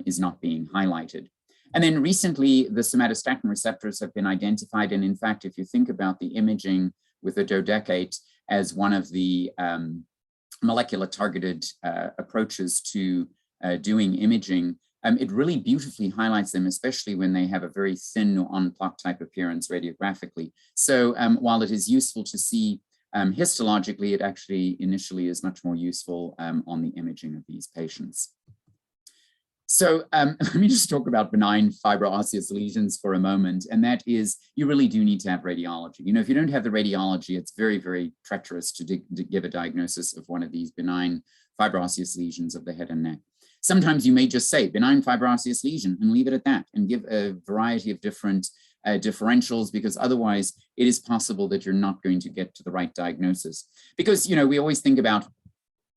Speaker 1: is not being highlighted. And then recently, the somatostatin receptors have been identified. And in fact, if you think about the imaging with the dodecate as one of the molecular targeted approaches to doing imaging, it really beautifully highlights them, especially when they have a very thin or unplucked type appearance radiographically. So while it is useful to see histologically, it actually initially is much more useful on the imaging of these patients. So let me just talk about benign fibro-osseous lesions for a moment, and that is, you really do need to have radiology. You know, if you don't have the radiology, it's very, very treacherous to give a diagnosis of one of these benign fibro-osseous lesions of the head and neck. Sometimes you may just say benign fibro-osseous lesion and leave it at that and give a variety of different differentials, because otherwise it is possible that you're not going to get to the right diagnosis. Because, you know, we always think about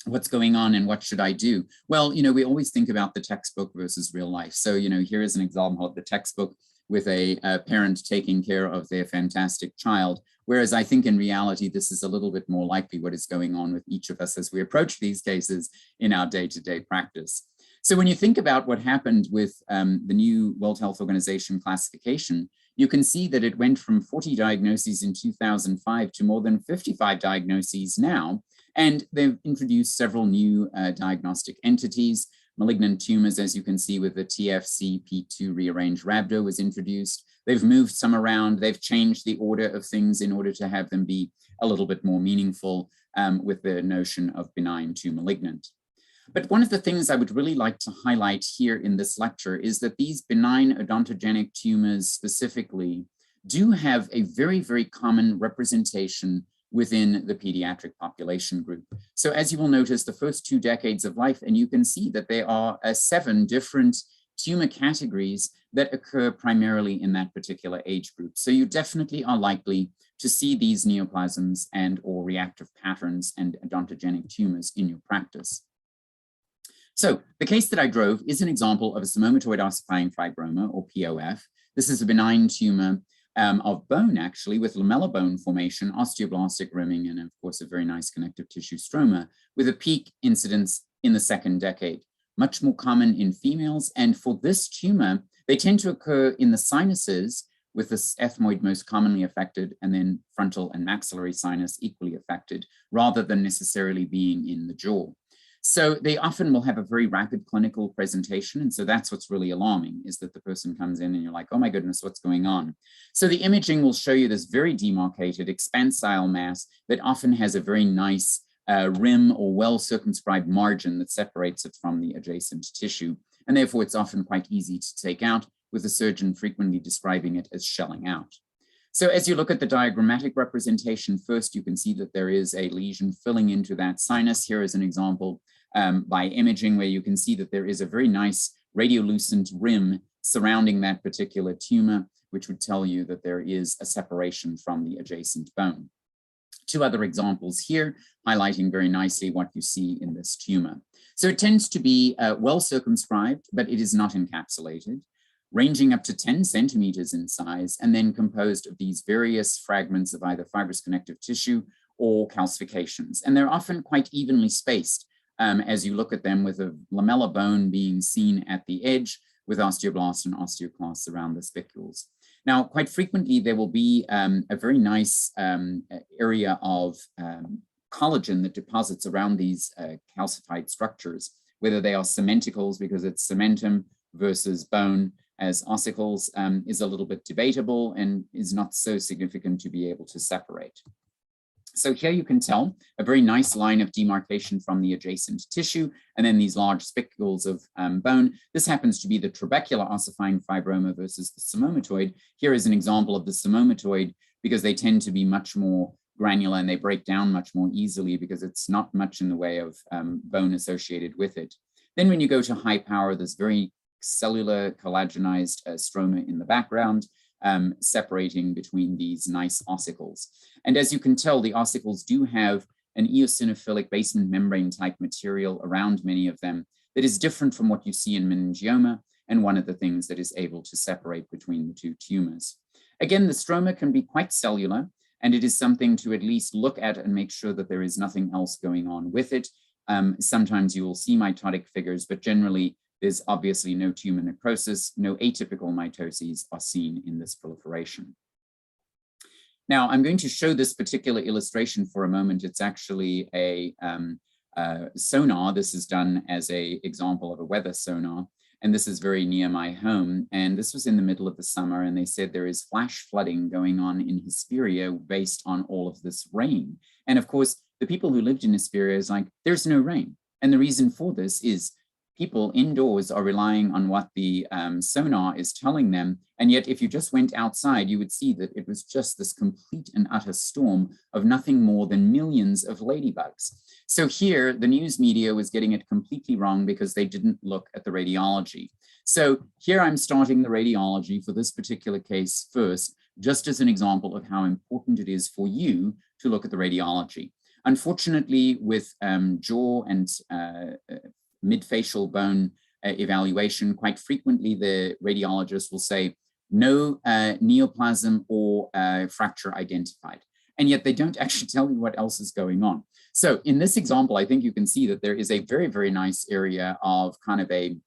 Speaker 1: what's going on and what should I do? Well, you know, we always think about the textbook versus real life. So, you know, here is an example of the textbook with a parent taking care of their fantastic child. Whereas I think in reality, this is a little bit more likely what is going on with each of us as we approach these cases in our day-to-day practice. So when you think about what happened with the new World Health Organization classification, you can see that it went from 40 diagnoses in 2005 to more than 55 diagnoses now. And they've introduced several new diagnostic entities. Malignant tumors, as you can see with the TFCP2-rearranged Rhabdo was introduced. They've moved some around. They've changed the order of things in order to have them be a little bit more meaningful with the notion of benign to malignant. But one of the things I would really like to highlight here in this lecture is that these benign odontogenic tumors specifically do have a very, very common representation within the pediatric population group. So as you will notice, the first 2 decades of life, and you can see that there are 7 different tumor categories that occur primarily in that particular age group. So you definitely are likely to see these neoplasms and or reactive patterns and odontogenic tumors in your practice. So the case that I drove is an example of a Psammomatoid ossifying fibroma, or POF. This is a benign tumor of bone, actually, with lamellibone formation, osteoblastic rimming, and of course, a very nice connective tissue stroma, with a peak incidence in the 2nd decade. Much more common in females, and for this tumor, they tend to occur in the sinuses, with the ethmoid most commonly affected, and then frontal and maxillary sinus equally affected, rather than necessarily being in the jaw. So they often will have a very rapid clinical presentation. And so that's what's really alarming, is that the person comes in and you're like, oh my goodness, what's going on? So the imaging will show you this very demarcated expansile mass that often has a very nice rim or well circumscribed margin that separates it from the adjacent tissue. And therefore it's often quite easy to take out, with the surgeon frequently describing it as shelling out. So as you look at the diagrammatic representation, first you can see that there is a lesion filling into that sinus. Here is an example by imaging where you can see that there is a very nice radiolucent rim surrounding that particular tumor, which would tell you that there is a separation from the adjacent bone. Two other examples here, highlighting very nicely what you see in this tumor. So it tends to be well circumscribed, but it is not encapsulated, ranging up to 10 centimeters in size, and then composed of these various fragments of either fibrous connective tissue or calcifications. And they're often quite evenly spaced as you look at them, with a lamella bone being seen at the edge, with osteoblasts and osteoclasts around the spicules. Now, quite frequently, there will be a very nice area of collagen that deposits around these calcified structures, whether they are cementicles, because it's cementum, versus bone as ossicles, is a little bit debatable and is not so significant to be able to separate. So here you can tell a very nice line of demarcation from the adjacent tissue, and then these large spicules of bone. This happens to be the trabecular ossifying fibroma versus the Psammomatoid. Here is an example of the Psammomatoid, because they tend to be much more granular and they break down much more easily because it's not much in the way of bone associated with it. Then when you go to high power, there's very cellular collagenized stroma in the background, separating between these nice ossicles. And as you can tell, the ossicles do have an eosinophilic basement membrane type material around many of them that is different from what you see in meningioma, and one of the things that is able to separate between the two tumors. Again, the stroma can be quite cellular, and it is something to at least look at and make sure that there is nothing else going on with it. Sometimes you will see mitotic figures, but generally there's obviously no tumor necrosis, no atypical mitoses are seen in this proliferation. Now, I'm going to show this particular illustration for a moment. It's actually a sonar. This is done as an example of a weather sonar, and this is very near my home. And this was in the middle of the summer, and they said there is flash flooding going on in Hesperia based on all of this rain. And of course, the people who lived in Hesperia is like, there's no rain. And the reason for this is people indoors are relying on what the sonar is telling them. And yet, if you just went outside, you would see that it was just this complete and utter storm of nothing more than millions of ladybugs. So here, the news media was getting it completely wrong because they didn't look at the radiology. So here I'm starting the radiology for this particular case first, just as an example of how important it is for you to look at the radiology. Unfortunately, with jaw and mid-facial bone evaluation, quite frequently the radiologist will say no neoplasm or fracture identified. And yet they don't actually tell you what else is going on. So in this example, I think you can see that there is a very, very nice area of kind of a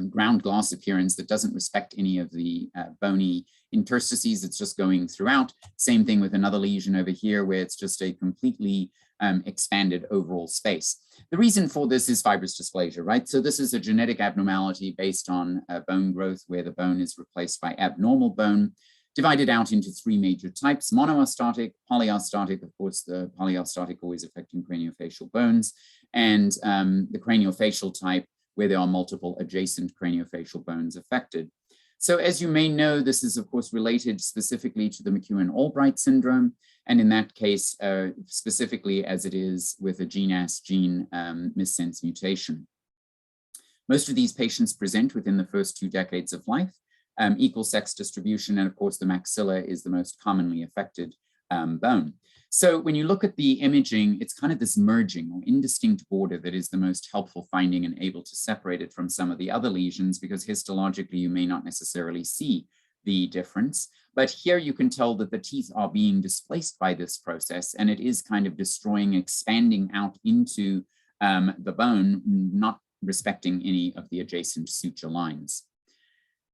Speaker 1: ground glass appearance that doesn't respect any of the bony interstices. It's just going throughout. Same thing with another lesion over here where it's just a completely expanded overall space. The reason for this is fibrous dysplasia, right? So this is a genetic abnormality based on bone growth where the bone is replaced by abnormal bone, divided out into three major types: monoastotic, polyostotic, of course, the polyostotic always affecting craniofacial bones, and the craniofacial type where there are multiple adjacent craniofacial bones affected. So as you may know, this is of course related specifically to the McEwen-Albright syndrome, and in that case, specifically as it is with a GNAS gene missense mutation. Most of these patients present within the first 2 decades of life, equal sex distribution, and of course the maxilla is the most commonly affected bone. So when you look at the imaging, it's kind of this merging or indistinct border that is the most helpful finding and able to separate it from some of the other lesions, because histologically you may not necessarily see the difference. But here you can tell that the teeth are being displaced by this process, and it is kind of destroying, expanding out into the bone, not respecting any of the adjacent suture lines.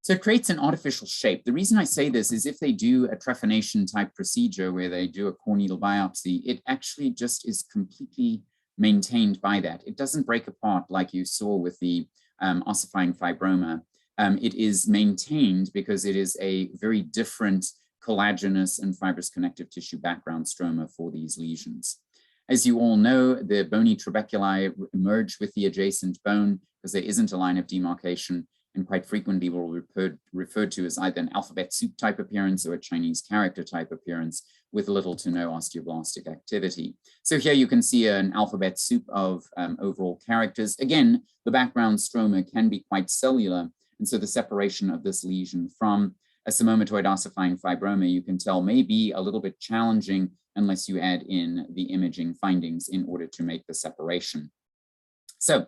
Speaker 1: So it creates an artificial shape. The reason I say this is if they do a trephination type procedure where they do a core needle biopsy, it actually just is completely maintained by that. It doesn't break apart like you saw with the ossifying fibroma. It is maintained because it is a very different collagenous and fibrous connective tissue background stroma for these lesions. As you all know, the bony trabeculi merge with the adjacent bone because there isn't a line of demarcation, and quite frequently will be referred to as either an alphabet soup type appearance or a Chinese character type appearance with little to no osteoblastic activity. So here you can see an alphabet soup of overall characters. Again, the background stroma can be quite cellular, and so the separation of this lesion from a Psammomatoid ossifying fibroma, you can tell may be a little bit challenging unless you add in the imaging findings in order to make the separation. So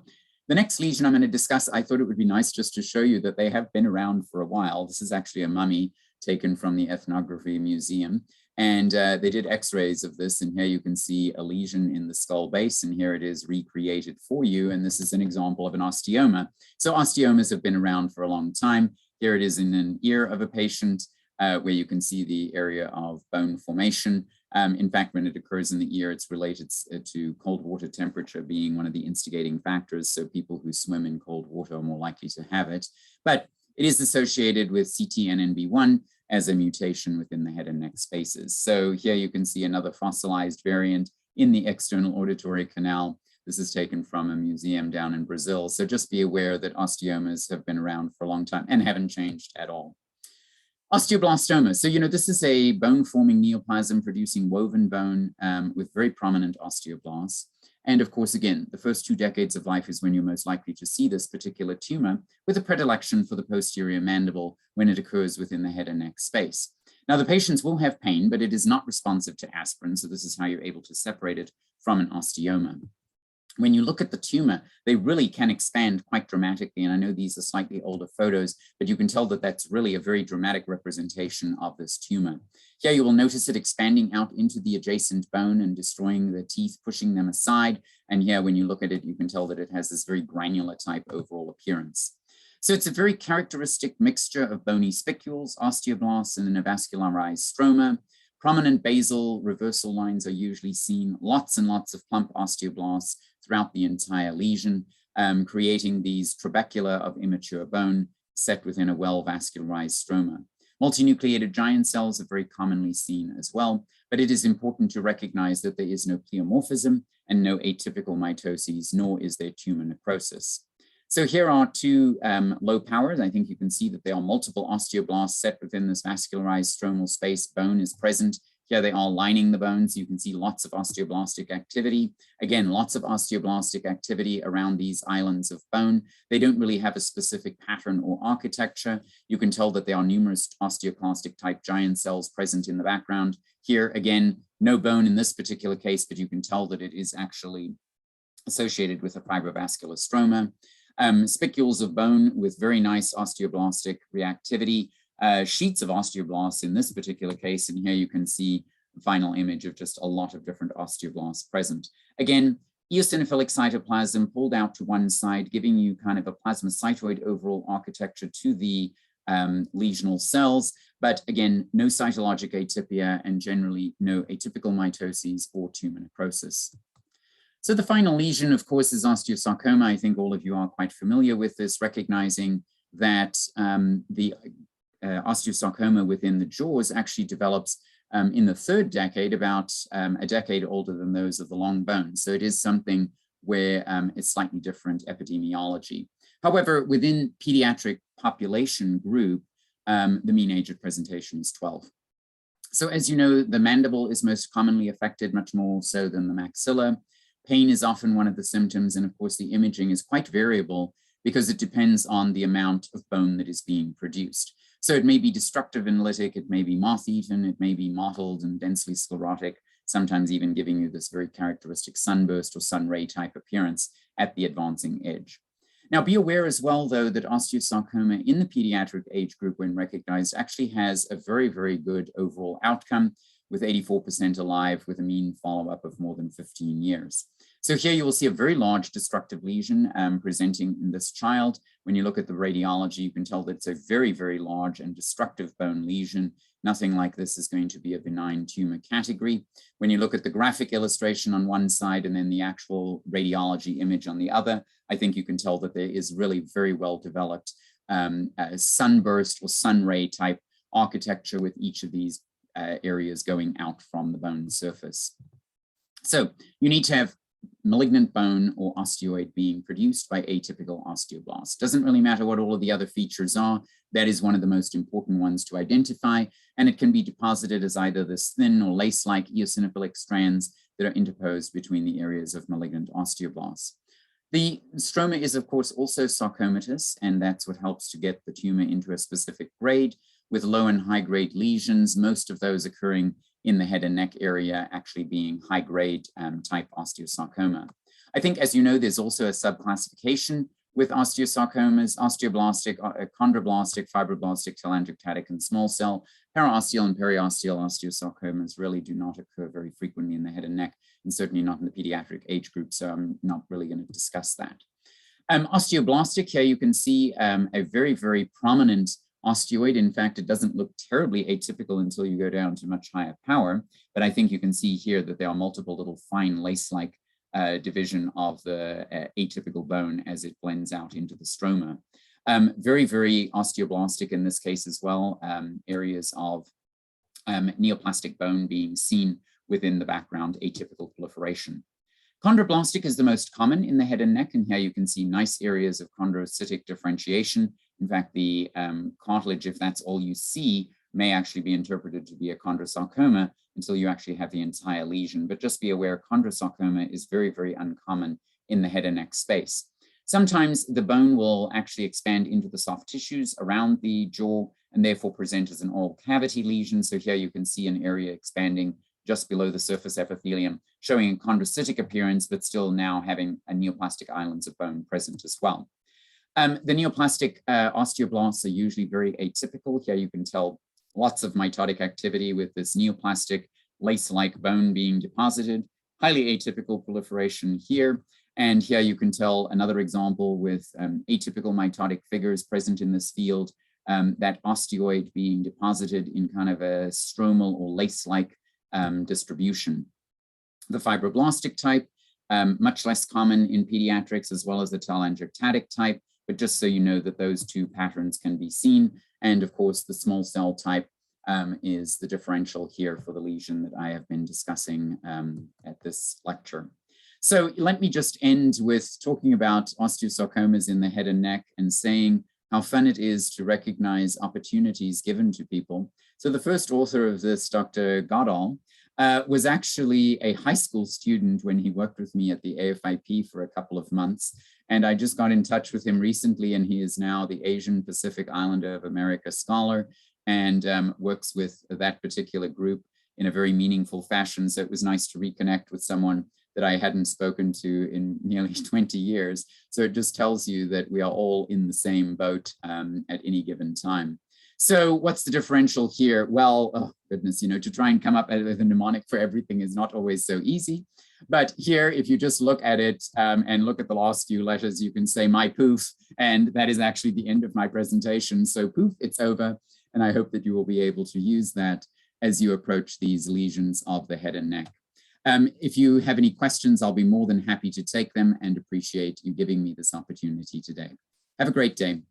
Speaker 1: the next lesion I'm going to discuss, I thought it would be nice just to show you that they have been around for a while. This is actually a mummy taken from the Ethnography Museum. And they did x-rays of this, and here you can see a lesion in the skull base, and here it is recreated for you. And this is an example of an osteoma. So osteomas have been around for a long time. Here it is in an ear of a patient where you can see the area of bone formation. In fact, when it occurs in the ear, it's related to cold water temperature being one of the instigating factors. So people who swim in cold water are more likely to have it. But it is associated with CTNNB1 as a mutation within the head and neck spaces. So here you can see another fossilized variant in the external auditory canal. This is taken from a museum down in Brazil. So just be aware that osteomas have been around for a long time and haven't changed at all. Osteoblastoma. So, this is a bone-forming neoplasm producing woven bone with very prominent osteoblasts. And of course, again, the first 2 decades of life is when you're most likely to see this particular tumor, with a predilection for the posterior mandible when it occurs within the head and neck space. Now, the patients will have pain, but it is not responsive to aspirin. So this is how you're able to separate it from an osteoma. When you look at the tumor, they really can expand quite dramatically. And I know these are slightly older photos, but you can tell that that's really a very dramatic representation of this tumor. Here you will notice it expanding out into the adjacent bone and destroying the teeth, pushing them aside. And here, when you look at it, you can tell that it has this very granular type overall appearance. So it's a very characteristic mixture of bony spicules, osteoblasts, and an avascularized stroma. Prominent basal reversal lines are usually seen, lots and lots of plump osteoblasts throughout the entire lesion, creating these trabecula of immature bone set within a well-vascularized stroma. Multinucleated giant cells are very commonly seen as well, but it is important to recognize that there is no pleomorphism and no atypical mitoses, nor is there tumor necrosis. So here are 2 low powers. I think you can see that there are multiple osteoblasts set within this vascularized stromal space. Bone is present. Here they are lining the bones. You can see lots of osteoblastic activity. Again, lots of osteoblastic activity around these islands of bone. They don't really have a specific pattern or architecture. You can tell that there are numerous osteoclastic type giant cells present in the background. Here, again, no bone in this particular case, but you can tell that it is actually associated with a fibrovascular stroma. Spicules of bone with very nice osteoblastic reactivity, sheets of osteoblasts in this particular case, and here you can see a final image of just a lot of different osteoblasts present. Again, eosinophilic cytoplasm pulled out to one side, giving you kind of a plasmacytoid overall architecture to the lesional cells, but again, no cytologic atypia and generally no atypical mitoses or tumor necrosis. So the final lesion, of course, is osteosarcoma. I think all of you are quite familiar with this, recognizing that the osteosarcoma within the jaws actually develops in the 3rd decade, about a decade older than those of the long bones. So it is something where it's slightly different epidemiology. However, within pediatric population group, the mean age of presentation is 12. So as you know, the mandible is most commonly affected, much more so than the maxilla. Pain is often one of the symptoms, and of course the imaging is quite variable because it depends on the amount of bone that is being produced. So it may be destructive and lytic, it may be moth-eaten, it may be mottled and densely sclerotic, sometimes even giving you this very characteristic sunburst or sun ray type appearance at the advancing edge. Now be aware as well, though, that osteosarcoma in the pediatric age group, when recognized, actually has a very, very good overall outcome, with 84% alive with a mean follow-up of more than 15 years. So here you will see a very large destructive lesion presenting in this child. When you look at the radiology, you can tell that it's a very, very large and destructive bone lesion. Nothing like this is going to be a benign tumor category. When you look at the graphic illustration on one side and then the actual radiology image on the other, I think you can tell that there is really very well developed sunburst or sun ray type architecture with each of these areas going out from the bone surface. So you need to have malignant bone or osteoid being produced by atypical osteoblasts. Doesn't really matter what all of the other features are. That is one of the most important ones to identify, and it can be deposited as either this thin or lace-like eosinophilic strands that are interposed between the areas of malignant osteoblasts. The stroma is, of course, also sarcomatous, and that's what helps to get the tumor into a specific grade. with low and high-grade lesions, most of those occurring in the head and neck area actually being high-grade type osteosarcoma. I think, as you know, there's also a subclassification with osteosarcomas: osteoblastic, chondroblastic, fibroblastic, telangiectatic, and small cell. Paraosteal and periosteal osteosarcomas really do not occur very frequently in the head and neck, and certainly not in the pediatric age group, so I'm not really going to discuss that. Osteoblastic, here you can see a very, very prominent osteoid. In fact, it doesn't look terribly atypical until you go down to much higher power, but I think you can see here that there are multiple little fine lace-like division of the atypical bone as it blends out into the stroma. Very, very osteoblastic in this case as well, areas of neoplastic bone being seen within the background atypical proliferation. Chondroblastic is the most common in the head and neck, and here you can see nice areas of chondrocytic differentiation. In fact, the cartilage, if that's all you see, may actually be interpreted to be a chondrosarcoma until you actually have the entire lesion. But just be aware, chondrosarcoma is very, very uncommon in the head and neck space. Sometimes the bone will actually expand into the soft tissues around the jaw and therefore present as an oral cavity lesion. So here you can see an area expanding just below the surface epithelium, showing a chondrocytic appearance, but still now having a neoplastic islands of bone present as well. The neoplastic osteoblasts are usually very atypical. Here you can tell lots of mitotic activity with this neoplastic lace-like bone being deposited, highly atypical proliferation here. And here you can tell another example with atypical mitotic figures present in this field, that osteoid being deposited in kind of a stromal or lace-like distribution. The fibroblastic type, much less common in pediatrics, as well as the telangiectatic type, but just so you know that those two patterns can be seen. And of course, the small cell type is the differential here for the lesion that I have been discussing at this lecture. So let me just end with talking about osteosarcomas in the head and neck and saying how fun it is to recognize opportunities given to people. So the first author of this, Dr. Goddard, was actually a high school student when he worked with me at the AFIP for a couple of months. And I just got in touch with him recently, and he is now the Asian Pacific Islander of America scholar and works with that particular group in a very meaningful fashion. So it was nice to reconnect with someone that I hadn't spoken to in nearly 20 years. So it just tells you that we are all in the same boat at any given time. So what's the differential here? Well, oh goodness, you know, to try and come up with a mnemonic for everything is not always so easy. But here, if you just look at it and look at the last few letters, you can say my poof, and that is actually the end of my presentation. So poof, it's over. And I hope that you will be able to use that as you approach these lesions of the head and neck. If you have any questions, I'll be more than happy to take them and appreciate you giving me this opportunity today. Have a great day.